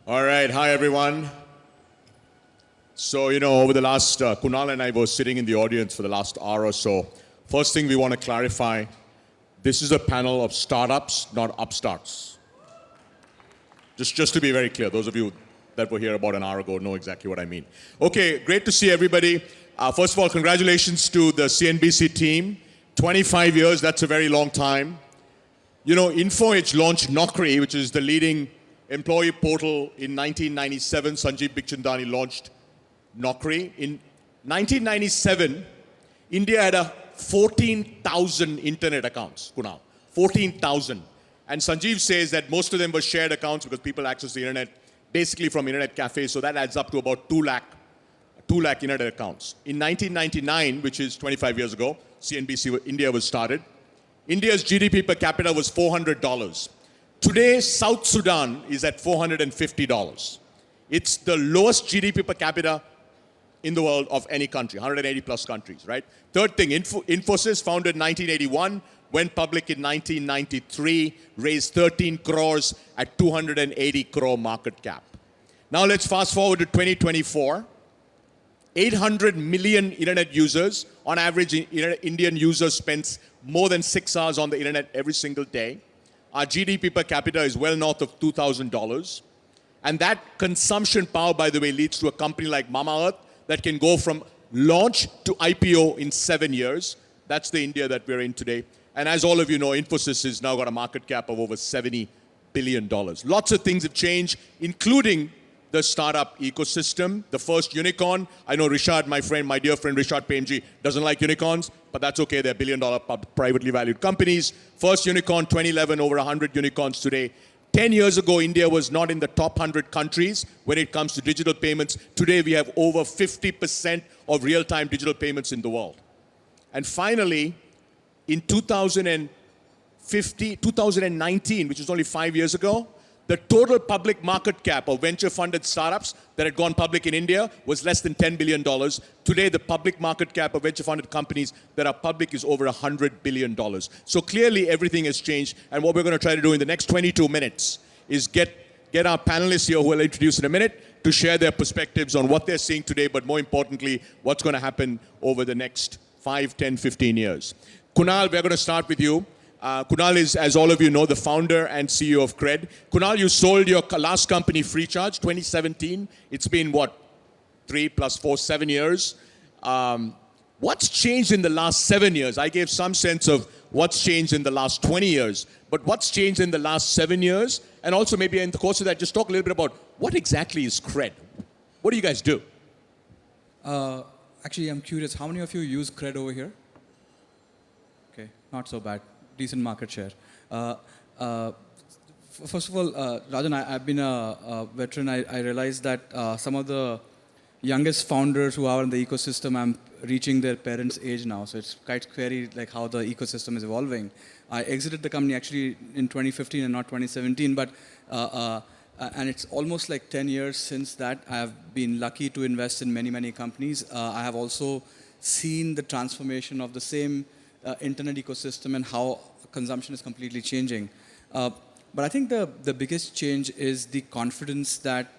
All right, hi everyone. So, over the last, Kunal and I were sitting in the audience for the last hour or so. First thing we want to clarify, this is a panel of startups, not upstarts. Just to be very clear, those of you that were here about an hour ago know exactly what I mean. Okay, great to see everybody. First of all, congratulations to the CNBC team. 25 years, that's a very long time. InfoEdge launched Naukri, which is the leading employee portal in 1997. Sanjeev Bikhchandani launched Naukri. In 1997, India had 14,000 internet accounts, Kunal. 14,000. And Sanjeev says that most of them were shared accounts because people access the internet basically from internet cafes. So that adds up to about 2 lakh internet accounts. In 1999, which is 25 years ago, CNBC India was started. India's GDP per capita was $400. Today, South Sudan is at $450. It's the lowest GDP per capita in the world of any country, 180 plus countries, right? Third thing, Infosys, founded in 1981, went public in 1993, raised 13 crores at 280 crore market cap. Now let's fast forward to 2024. 800 million internet users. On average, Indian users spends more than 6 hours on the internet every single day. Our GDP per capita is well north of $2,000. And that consumption power, by the way, leads to a company like Mamaearth that can go from launch to IPO in 7 years. That's the India that we're in today. And as all of you know, Infosys has now got a market cap of over $70 billion. Lots of things have changed, including the startup ecosystem. The first unicorn, I know Rishad, my dear friend Rishad Premji, doesn't like unicorns, but that's okay. They're billion-dollar privately valued companies. First unicorn, 2011, over 100 unicorns today. 10 years ago, India was not in the top 100 countries when it comes to digital payments. Today, we have over 50% of real-time digital payments in the world. And finally, in 2019, which was only 5 years ago, the total public market cap of venture-funded startups that had gone public in India was less than $10 billion. Today, the public market cap of venture-funded companies that are public is over $100 billion. So clearly, everything has changed. And what we're going to try to do in the next 22 minutes is get our panelists here, who I'll introduce in a minute, to share their perspectives on what they're seeing today, but more importantly, what's going to happen over the next 5, 10, 15 years. Kunal, we're going to start with you. Kunal is, as all of you know, the founder and CEO of Cred. Kunal, you sold your last company, Freecharge, 2017. It's been, 3 + 4, 7 years. What's changed in the last 7 years? I gave some sense of what's changed in the last 20 years. But what's changed in the last 7 years? And also maybe in the course of that, just talk a little bit about what exactly is Cred? What do you guys do? Actually, I'm curious, how many of you use Cred over here? Okay, not so bad. Decent market share. First of all, Rajan, I've been a veteran. I realized that some of the youngest founders who are in the ecosystem, I'm reaching their parents' age now. So it's quite scary, like how the ecosystem is evolving. I exited the company actually in 2015 and not 2017, but and it's almost like 10 years since that. I have been lucky to invest in many, many companies. I have also seen the transformation of the same internet ecosystem and how consumption is completely changing. But I think the biggest change is the confidence that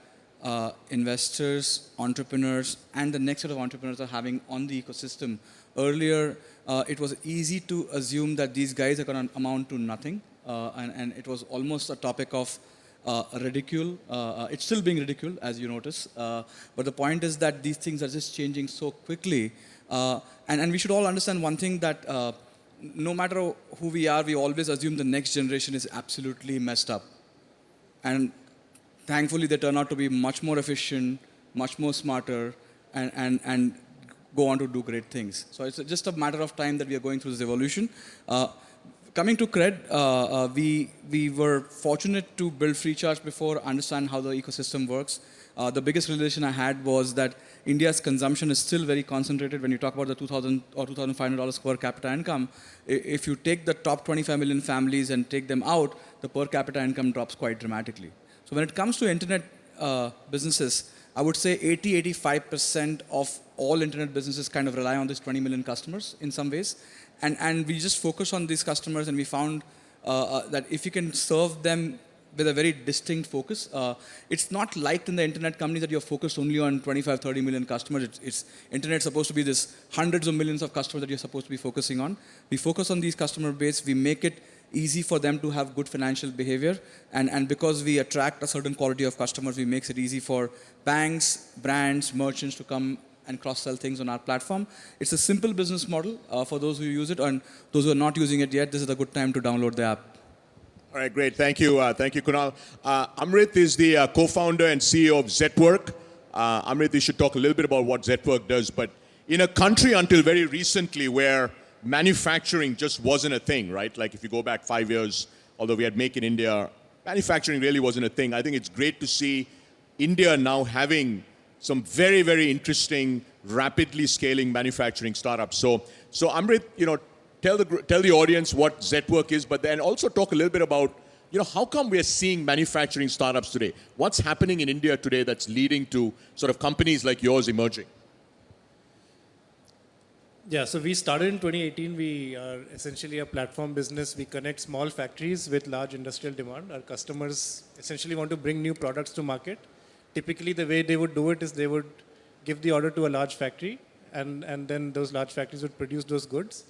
investors, entrepreneurs, and the next set of entrepreneurs are having on the ecosystem. Earlier, it was easy to assume that these guys are going to amount to nothing. And it was almost a topic of ridicule. It's still being ridiculed, as you notice. But the point is that these things are just changing so quickly. And we should all understand one thing, that no matter who we are, we always assume the next generation is absolutely messed up. And thankfully, they turn out to be much more efficient, much more smarter, and go on to do great things. So it's just a matter of time that we are going through this evolution. Coming to Cred, we were fortunate to build Freecharge before, understand how the ecosystem works. The biggest realization I had was that India's consumption is still very concentrated. When you talk about the $2,000 or $2,500 per capita income, if you take the top 25 million families and take them out, the per capita income drops quite dramatically. So when it comes to internet businesses, I would say 80-85% of all internet businesses kind of rely on these 20 million customers in some ways. And we just focus on these customers, and we found that if you can serve them with a very distinct focus. It's not like in the internet company that you're focused only on 25, 30 million customers. It's internet supposed to be this hundreds of millions of customers that you're supposed to be focusing on. We focus on these customer base. We make it easy for them to have good financial behavior. And because we attract a certain quality of customers, we makes it easy for banks, brands, merchants to come and cross-sell things on our platform. It's a simple business model for those who use it, and those who are not using it yet, this is a good time to download the app. All right, great. Thank you. Thank you, Kunal. Amrit is the co-founder and CEO of Zetwork. Amrit, you should talk a little bit about what Zetwork does. But in a country until very recently where manufacturing just wasn't a thing, right? Like if you go back 5 years, although we had Make in India, manufacturing really wasn't a thing. I think it's great to see India now having some very, very interesting, rapidly scaling manufacturing startups. So Amrit, tell the audience what Zetwork is, but then also talk a little bit about, how come we're seeing manufacturing startups today? What's happening in India today that's leading to sort of companies like yours emerging? Yeah, so we started in 2018. We are essentially a platform business. We connect small factories with large industrial demand. Our customers essentially want to bring new products to market. Typically, the way they would do it is they would give the order to a large factory, and then those large factories would produce those goods.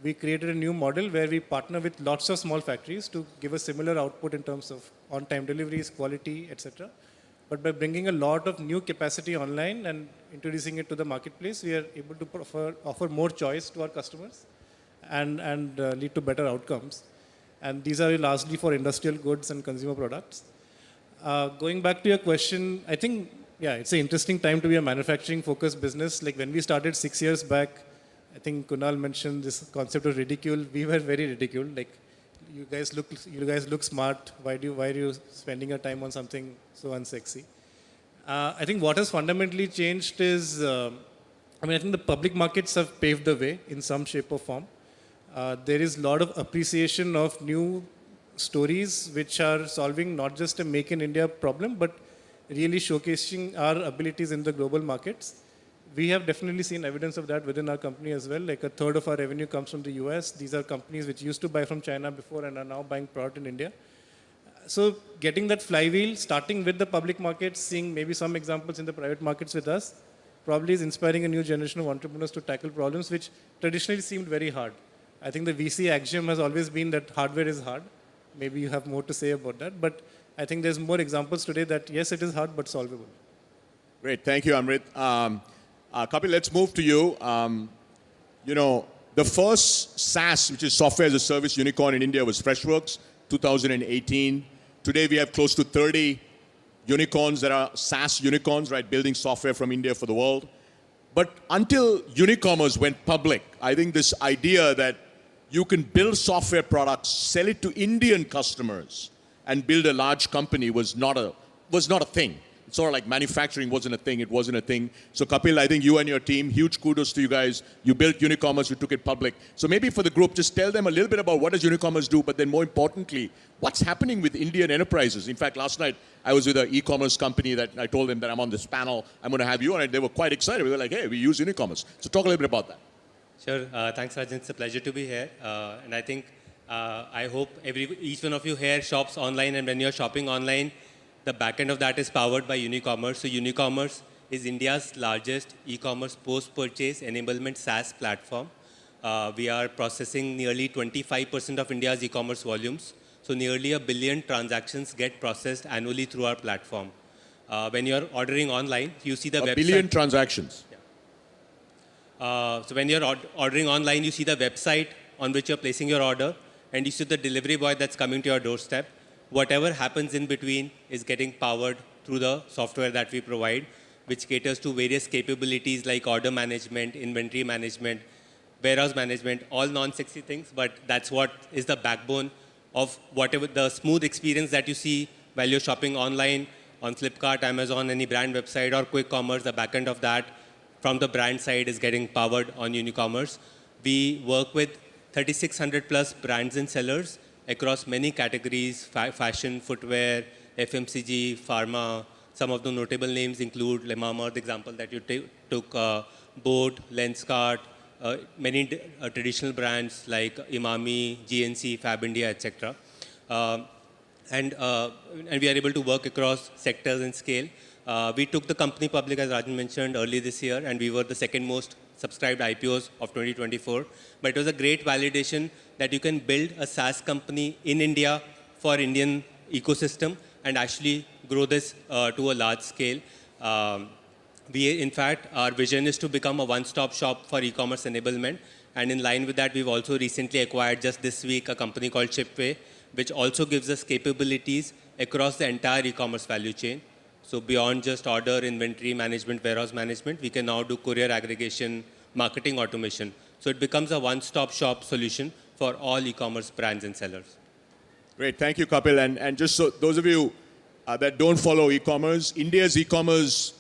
We created a new model where we partner with lots of small factories to give a similar output in terms of on-time deliveries, quality, etc. But by bringing a lot of new capacity online and introducing it to the marketplace, we are able to offer more choice to our customers and lead to better outcomes. And these are largely for industrial goods and consumer products. Going back to your question, I think, it's an interesting time to be a manufacturing-focused business. Like when we started 6 years back, I think Kunal mentioned this concept of ridicule. We were very ridiculed. Like, you guys look smart. Why are you spending your time on something so unsexy? I think what has fundamentally changed is, I think the public markets have paved the way in some shape or form. There is a lot of appreciation of new stories which are solving not just a Make in India problem, but really showcasing our abilities in the global markets. We have definitely seen evidence of that within our company as well. Like a third of our revenue comes from the US. These are companies which used to buy from China before and are now buying product in India. So getting that flywheel, starting with the public markets, seeing maybe some examples in the private markets with us, probably is inspiring a new generation of entrepreneurs to tackle problems which traditionally seemed very hard. I think the VC axiom has always been that hardware is hard. Maybe you have more to say about that. But I think there's more examples today that yes, it is hard, but solvable. Great. Thank you, Amrit. Kapil, let's move to you. The first SaaS, which is software as a service unicorn in India, was Freshworks, 2018. Today, we have close to 30 unicorns that are SaaS unicorns, right, building software from India for the world. But until Unicommerce went public, I think this idea that you can build software products, sell it to Indian customers, and build a large company was not a thing. It's sort of like manufacturing wasn't a thing. It wasn't a thing. So Kapil, I think you and your team, huge kudos to you guys. You built Unicommerce, you took it public. So maybe for the group, just tell them a little bit about what does Unicommerce do, but then more importantly, what's happening with Indian enterprises? In fact, last night, I was with an e-commerce company that I told them that I'm on this panel. I'm going to have you on it. They were quite excited. They were like, hey, we use Unicommerce. So talk a little bit about that. Sure. Thanks, Rajan. It's a pleasure to be here. And I think, I hope each one of you here shops online, and when you're shopping online, the backend of that is powered by Unicommerce. So Unicommerce is India's largest e-commerce post-purchase enablement SaaS platform. We are processing nearly 25% of India's e-commerce volumes. So nearly 1 billion transactions get processed annually through our platform. When you're ordering online, you see the website. 1 billion transactions. So when you're ordering online, you see the website on which you're placing your order, and you see the delivery boy that's coming to your doorstep. Whatever happens in between is getting powered through the software that we provide, which caters to various capabilities like order management, inventory management, warehouse management, all non-sexy things, but that's what is the backbone of whatever the smooth experience that you see while you're shopping online on Flipkart, Amazon, any brand website, or quick commerce. The backend of that from the brand side is getting powered on Unicommerce. We work with 3,600 plus brands and sellers across many categories: fashion, footwear, FMCG, pharma. Some of the notable names include Le Mama, the example that you took, Boat, Lenskart, many traditional brands like Imami, GNC, Fab India, etc. and we are able to work across sectors and scale. We took the company public, as Rajan mentioned, early this year, and we were the second most subscribed IPOs of 2024. But it was a great validation that you can build a SaaS company in India for Indian ecosystem and actually grow this to a large scale. In fact, our vision is to become a one-stop shop for e-commerce enablement. And in line with that, we've also recently acquired just this week a company called Shipway, which also gives us capabilities across the entire e-commerce value chain. So beyond just order, inventory management, warehouse management, we can now do courier aggregation, marketing automation. So it becomes a one-stop shop solution for all e-commerce brands and sellers. Great, thank you, Kapil. And just so those of you that don't follow e-commerce, India's e-commerce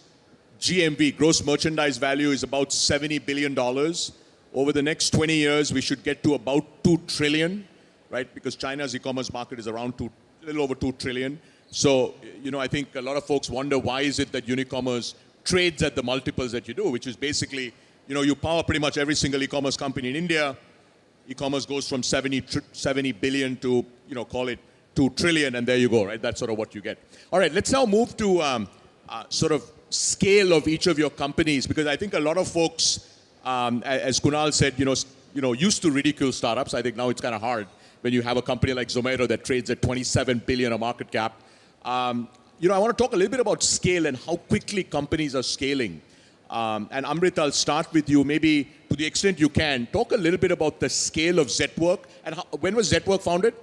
GMV, gross merchandise value, is about $70 billion. Over the next 20 years, we should get to about 2 trillion, right? Because China's e-commerce market is around a little over 2 trillion. So, I think a lot of folks wonder why is it that Unicommerce trades at the multiples that you do, which is basically, you power pretty much every single e-commerce company in India. E-commerce goes from 70 billion to, call it 2 trillion, and there you go, right? That's sort of what you get. All right, let's now move to sort of scale of each of your companies, because I think a lot of folks, as Kunal said, used to ridicule startups. I think now it's kind of hard when you have a company like Zomato that trades at 27 billion a market cap. I want to talk a little bit about scale and how quickly companies are scaling. And Amrit, I'll start with you. Maybe to the extent you can, talk a little bit about the scale of Zetwork. And when was Zetwork founded?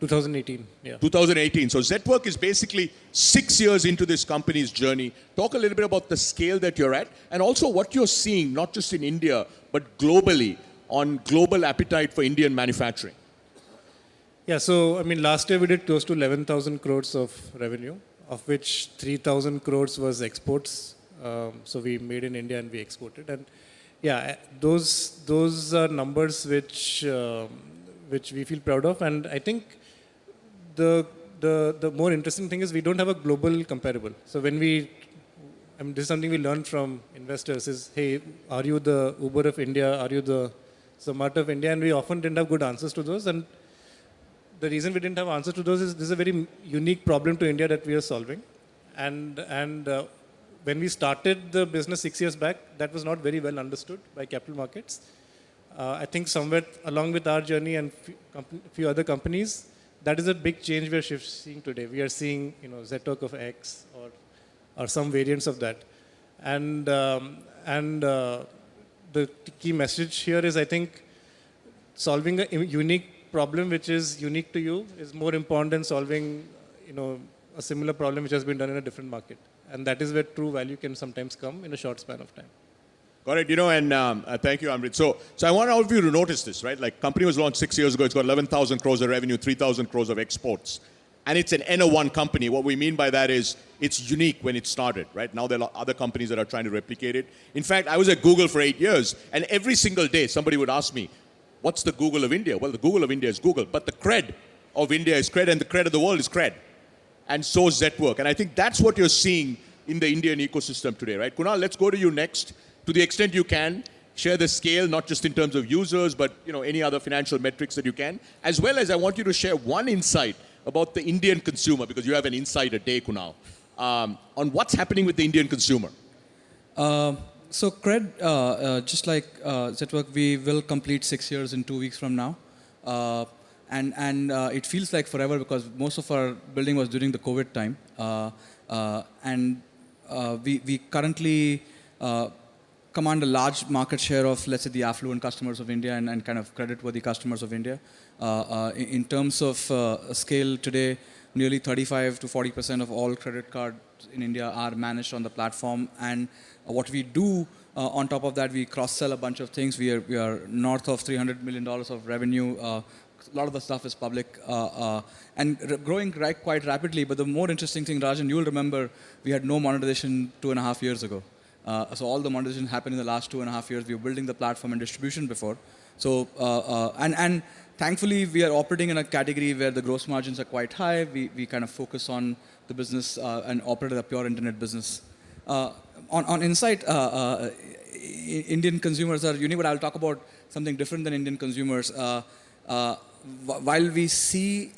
2018, yeah. 2018. So Zetwork is basically 6 years into this company's journey. Talk a little bit about the scale that you're at and also what you're seeing, not just in India, but globally, on global appetite for Indian manufacturing. Yeah, so last year we did close to 11,000 crores of revenue, of which 3,000 crores was exports. So we made in India and we exported. And yeah, those are numbers which we feel proud of. And I think the more interesting thing is we don't have a global comparable. So when this is something we learned from investors is, hey, are you the Uber of India? Are you the Zomato of India? And we often didn't have good answers to those. And the reason we didn't have answers to those is this is a very unique problem to India that we are solving. And when we started the business 6 years back, that was not very well understood by capital markets. I think somewhere along with our journey and few other companies, that is a big change we are seeing today. We are seeing, Zetwork of X or some variants of that. And the key message here is, I think, solving a unique problem which is unique to you is more important than solving, a similar problem which has been done in a different market. And that is where true value can sometimes come in a short span of time. Got it. And thank you, Amrit. So I want all of you to notice this, right? Like, company was launched 6 years ago. It's got 11,000 crores of revenue, 3,000 crores of exports. And it's an N01 company. What we mean by that is it's unique when it started, right? Now there are other companies that are trying to replicate it. In fact, I was at Google for 8 years, and every single day somebody would ask me, what's the Google of India? Well, the Google of India is Google, but the cred of India is cred, and the cred of the world is cred. And so is Zetwork. And I think that's what you're seeing in the Indian ecosystem today, right? Kunal, let's go to you next. To the extent you can, share the scale, not just in terms of users, but any other financial metrics that you can. As well as I want you to share one insight about the Indian consumer, because you have an insight a day, Kunal, on what's happening with the Indian consumer. So Cred, just like Zetwork, we will complete 6 years in 2 weeks from now. And it feels like forever because most of our building was during the COVID time. We currently command a large market share of, let's say, the affluent customers of India and kind of credit-worthy customers of India. In terms of scale today, nearly 35 to 40% of all credit cards in India are managed on the platform. And what we do on top of that, we cross-sell a bunch of things. We are north of $300 million of revenue. A lot of the stuff is public and growing quite rapidly. But the more interesting thing, Rajan, you'll remember, we had no monetization 2.5 years ago. So all the monetization happened in the last 2.5 years. We were building the platform and distribution before. So and thankfully, we are operating in a category where the gross margins are quite high. We kind of focus on the business and operate as a pure internet business. On Insight, Indian consumers are unique, but I'll talk about something different than Indian consumers. While we see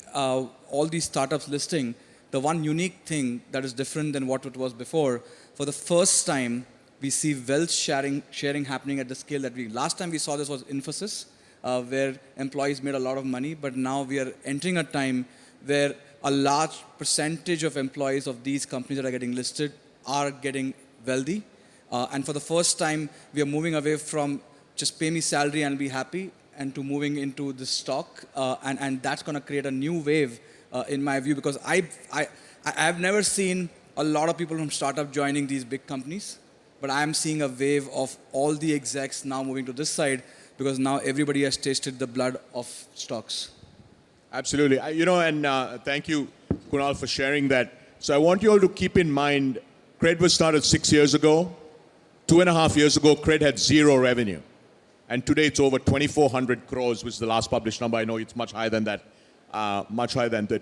all these startups listing, the one unique thing that is different than what it was before, for the first time, we see wealth sharing happening at the scale that last time we saw this was Infosys, where employees made a lot of money, but now we are entering a time where a large percentage of employees of these companies that are getting listed are getting wealthy. And for the first time, we are moving away from just pay me salary and be happy, and to moving into the stock. And that's going to create a new wave, in my view, because I've never seen a lot of people from startup joining these big companies, but I'm seeing a wave of all the execs now moving to this side, because now everybody has tasted the blood of stocks. Absolutely. Thank you, Kunal, for sharing that. So I want you all to keep in mind, Cred was started 6 years ago. 2.5 years ago, Cred had zero revenue. And today it's over 2,400 crores, which is the last published number. I know it's much higher than that,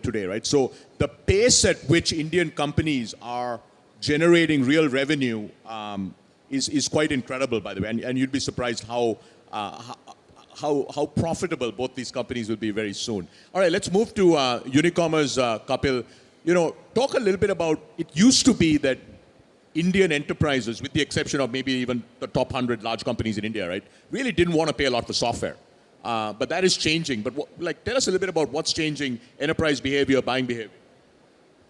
today, right? So the pace at which Indian companies are generating real revenue is quite incredible, by the way. And you'd be surprised how profitable both these companies will be very soon. All right, let's move to Unicommerce, Kapil. Talk a little bit about, it used to be that Indian enterprises, with the exception of maybe even the top 100 large companies in India, right, really didn't want to pay a lot for software. But that is changing. But tell us a little bit about what's changing, enterprise behavior, buying behavior.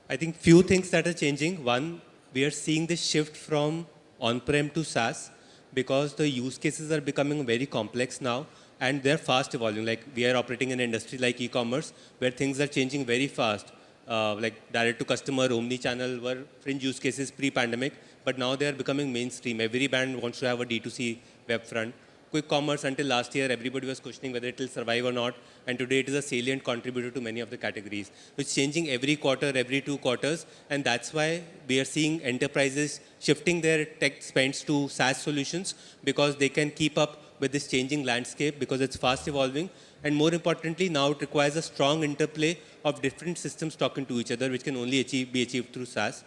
I think few things that are changing. One, we are seeing this shift from on-prem to SaaS because the use cases are becoming very complex now and they're fast evolving. Like we are operating in an industry like e-commerce where things are changing very fast. Like direct to customer, omni-channel were fringe use cases pre-pandemic, but now they are becoming mainstream. Every brand wants to have a D2C web front. Quick commerce, until last year, everybody was questioning whether it will survive or not. And today it is a salient contributor to many of the categories. It's changing every quarter, every 2 quarters. And that's why we are seeing enterprises shifting their tech spends to SaaS solutions because they can keep up with this changing landscape because it's fast evolving. And more importantly, now it requires a strong interplay of different systems talking to each other, which can only be achieved through SaaS.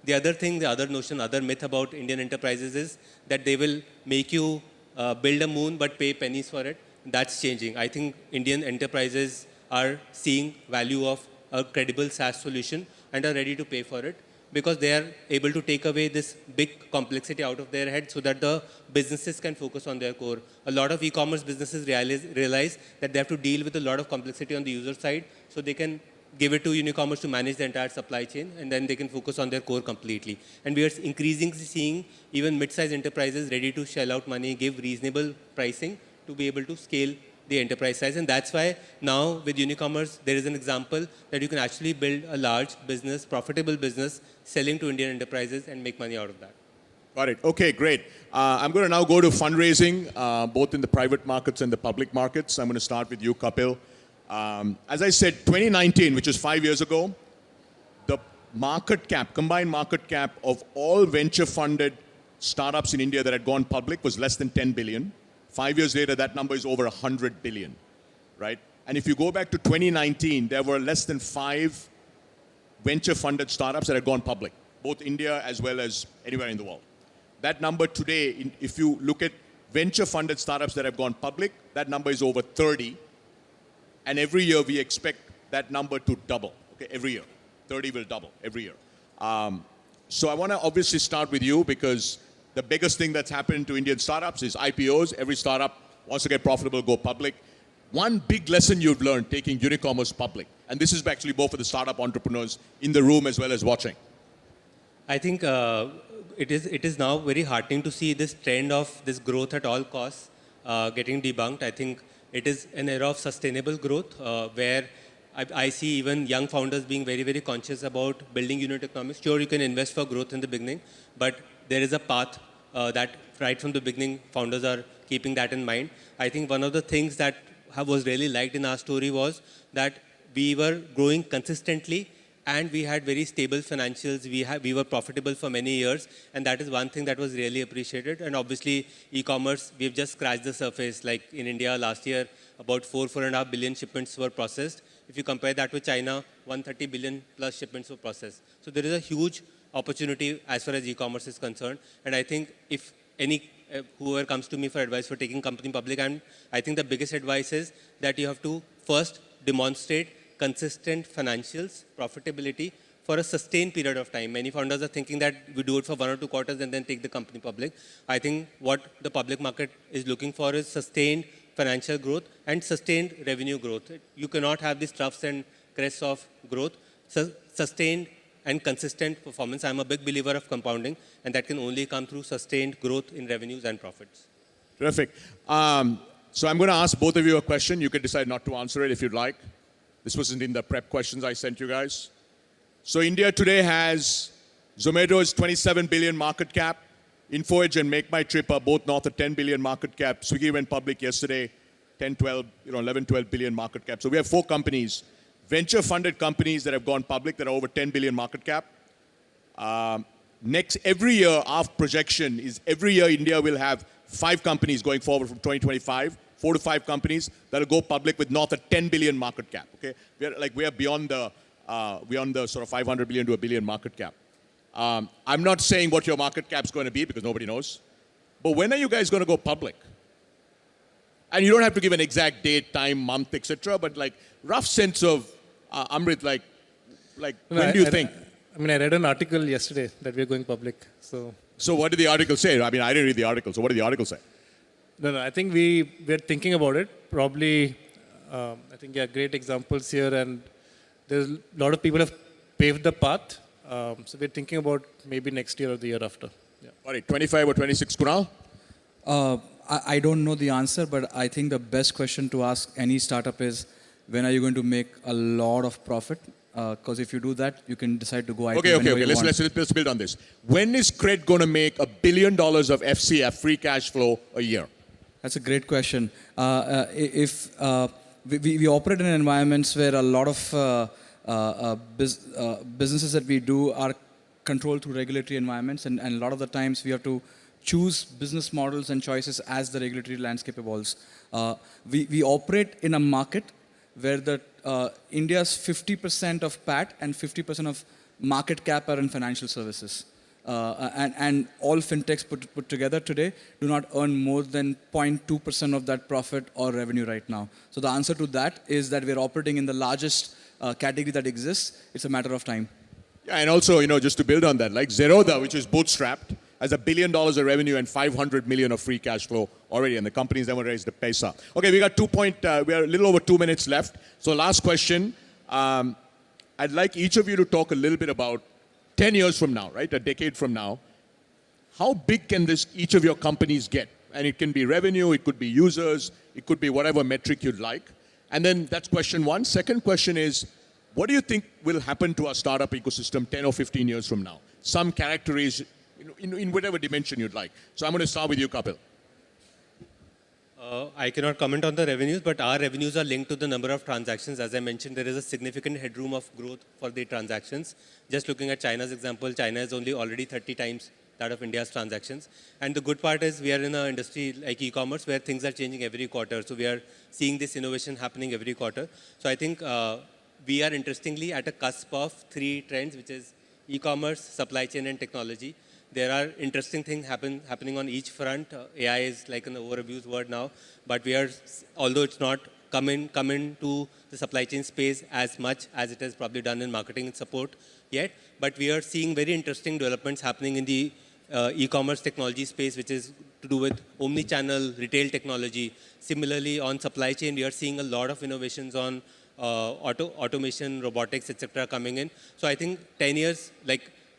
The other thing, the other notion, other myth about Indian enterprises is that they will make you build a moon but pay pennies for it. That's changing. I think Indian enterprises are seeing value of a credible SaaS solution and are ready to pay for it because they are able to take away this big complexity out of their head so that the businesses can focus on their core. A lot of e-commerce businesses realize that they have to deal with a lot of complexity on the user side, so they can give it to Unicommerce to manage the entire supply chain, and then they can focus on their core completely. And we are increasingly seeing even mid-sized enterprises ready to shell out money, give reasonable pricing to be able to scale the enterprise size. And that's why now with Unicommerce, there is an example that you can actually build a large business, profitable business, selling to Indian enterprises and make money out of that. Got it. Okay, great. I'm going to now go to fundraising, both in the private markets and the public markets. I'm going to start with you, Kapil. As I said, 2019, which is 5 years ago, the market cap, combined market cap of all venture-funded startups in India that had gone public was less than 10 billion. 5 years later, that number is over 100 billion, right? And if you go back to 2019, there were less than 5 venture-funded startups that had gone public, both India as well as anywhere in the world. That number today, if you look at venture-funded startups that have gone public, that number is over 30. And every year we expect that number to double. Okay, every year, 30 will double every year. So I want to obviously start with you because the biggest thing that's happened to Indian startups is IPOs. Every startup wants to get profitable, go public. One big lesson you've learned taking Unicommerce public, and this is actually both for the startup entrepreneurs in the room as well as watching. I think it is now very heartening to see this trend of this growth at all costs getting debunked. I think it is an era of sustainable growth where I see even young founders being very, very conscious about building unit economics. Sure, you can invest for growth in the beginning, but there is a path that right from the beginning, founders are keeping that in mind. I think one of the things that was really liked in our story was that we were growing consistently and we had very stable financials. We were profitable for many years, and that is one thing that was really appreciated. And obviously, e-commerce, we've just scratched the surface. Like in India last year, about 4.5 billion shipments were processed. If you compare that with China, 130 billion plus shipments were processed. So there is a huge opportunity as far as e-commerce is concerned. And I think if whoever comes to me for advice for taking company public, I think the biggest advice is that you have to first demonstrate consistent financials, profitability for a sustained period of time. Many founders are thinking that we do it for 1 or 2 quarters and then take the company public. I think what the public market is looking for is sustained financial growth and sustained revenue growth. You cannot have these troughs and crests of growth. Sustained and consistent performance. I'm a big believer of compounding, and that can only come through sustained growth in revenues and profits. Terrific. So I'm going to ask both of you a question. You can decide not to answer it if you'd like. This wasn't in the prep questions I sent you guys. So India today has Zomato's 27 billion market cap. InfoEdge and MakeMyTrip are both north of 10 billion market cap. Swiggy went public yesterday, 10, 12, 11, 12 billion market cap. So we have 4 companies, venture-funded companies that have gone public that are over 10 billion market cap. Every year, our projection is every year India will have 5 companies going forward from 2025, 4 to 5 companies that will go public with north of 10 billion market cap. Okay, we are beyond the sort of 500 billion to a billion market cap. I'm not saying what your market cap is going to be because nobody knows. But when are you guys going to go public? And you don't have to give an exact date, time, month, etc. But like rough sense of Amrit, like when do you think? I read an article yesterday that we're going public. So what did the article say? I mean, I didn't read the article. So what did the article say? No, I think we're thinking about it. Probably, I think, great examples here. And there's a lot of people have paved the path. So we're thinking about maybe next year or the year after. Yeah. All right, 25 or 26, Kunal? I don't know the answer, but I think the best question to ask any startup is, when are you going to make a lot of profit? Because if you do that, you can decide to go IPO Okay. whenever you want. Let's build on this. When is Cred going to make $1 billion of FCF, free cash flow, a year? That's a great question. If we operate in environments where a lot of businesses that we do are controlled through regulatory environments, and a lot of the times we have to choose business models and choices as the regulatory landscape evolves. We operate in a market where India's 50% of PAT and 50% of market cap are in financial services. And all fintechs put together today do not earn more than 0.2% of that profit or revenue right now. So the answer to that is that we're operating in the largest category that exists. It's a matter of time. Yeah, and also, just to build on that, like Zerodha, which is bootstrapped, has $1 billion of revenue and 500 million of free cash flow already, and the company's never raised a paisa. Okay, we are a little over 2 minutes left. So last question, I'd like each of you to talk a little bit about 10 years from now, right? A decade from now. How big can each of your companies get? And it can be revenue, it could be users, it could be whatever metric you'd like. And then that's question one. Second question is, what do you think will happen to our startup ecosystem 10 or 15 years from now? Some characteristics in whatever dimension you'd like. So I'm going to start with you, Kapil. I cannot comment on the revenues, but our revenues are linked to the number of transactions. As I mentioned, there is a significant headroom of growth for the transactions. Just looking at China's example, China is already 30 times that of India's transactions. And the good part is we are in an industry like e-commerce where things are changing every quarter. So we are seeing this innovation happening every quarter. So I think we are interestingly at a cusp of 3 trends, which is e-commerce, supply chain, and technology. There are interesting things happening on each front. AI is like an overabused word now, but although it's not come into the supply chain space as much as it has probably done in marketing and support yet, but we are seeing very interesting developments happening in the e-commerce technology space, which is to do with omni-channel retail technology. Similarly, on supply chain, we are seeing a lot of innovations on automation, robotics, etc. coming in. So I think 10 years,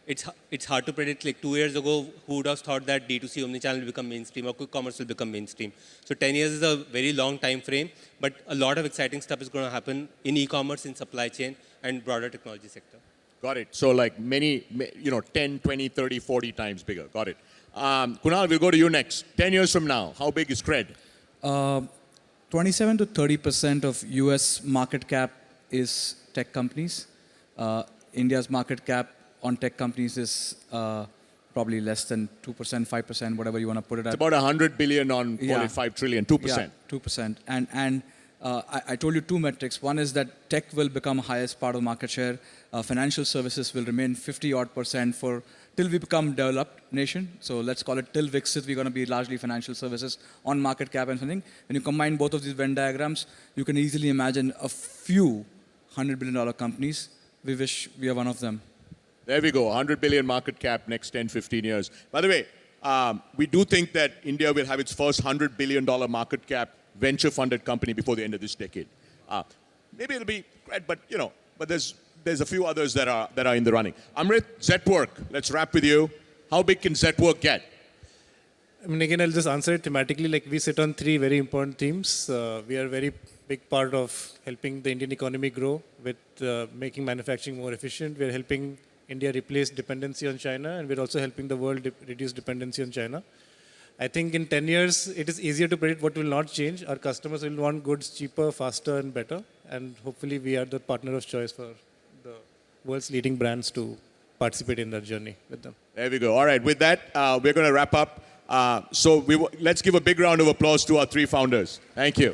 it's hard to predict. Like 2 years ago, who would have thought that D2C omnichannel will become mainstream or quick commerce will become mainstream? So 10 years is a very long time frame, but a lot of exciting stuff is going to happen in e-commerce, in supply chain, and broader technology sector. Got it. So like 10, 20, 30, 40 times bigger. Got it. Kunal, we'll go to you next. 10 years from now, how big is Cred? 27 to 30% of US market cap is tech companies. India's market cap on tech companies is probably less than 2%, 5%, whatever you want to put it at. It's about 100 billion on call it 5 trillion, 2%. Yeah, 2%. And I told you 2 metrics. One is that tech will become highest part of market share. Financial services will remain 50% till we become developed nation. So let's call it till Viksit, we're going to be largely financial services on market cap and something. When you combine both of these Venn diagrams, you can easily imagine a few $100 billion companies. We wish we are one of them. There we go, 100 billion market cap next 10, 15 years. By the way, we do think that India will have its first $100 billion market cap venture-funded company before the end of this decade. Maybe it'll be great, but but there's a few others that are in the running. Amrit, Zetwork, let's wrap with you. How big can Zetwork get? I mean, again, I'll just answer it thematically. Like, we sit on three very important themes. We are a very big part of helping the Indian economy grow with making manufacturing more efficient. We are helping India replace dependency on China, and we're also helping the world reduce dependency on China. I think in 10 years, it is easier to predict what will not change. Our customers will want goods cheaper, faster, and better. And hopefully, we are the partner of choice for the world's leading brands to participate in that journey with them. There we go. All right, with that, we're going to wrap up. So let's give a big round of applause to our three founders. Thank you.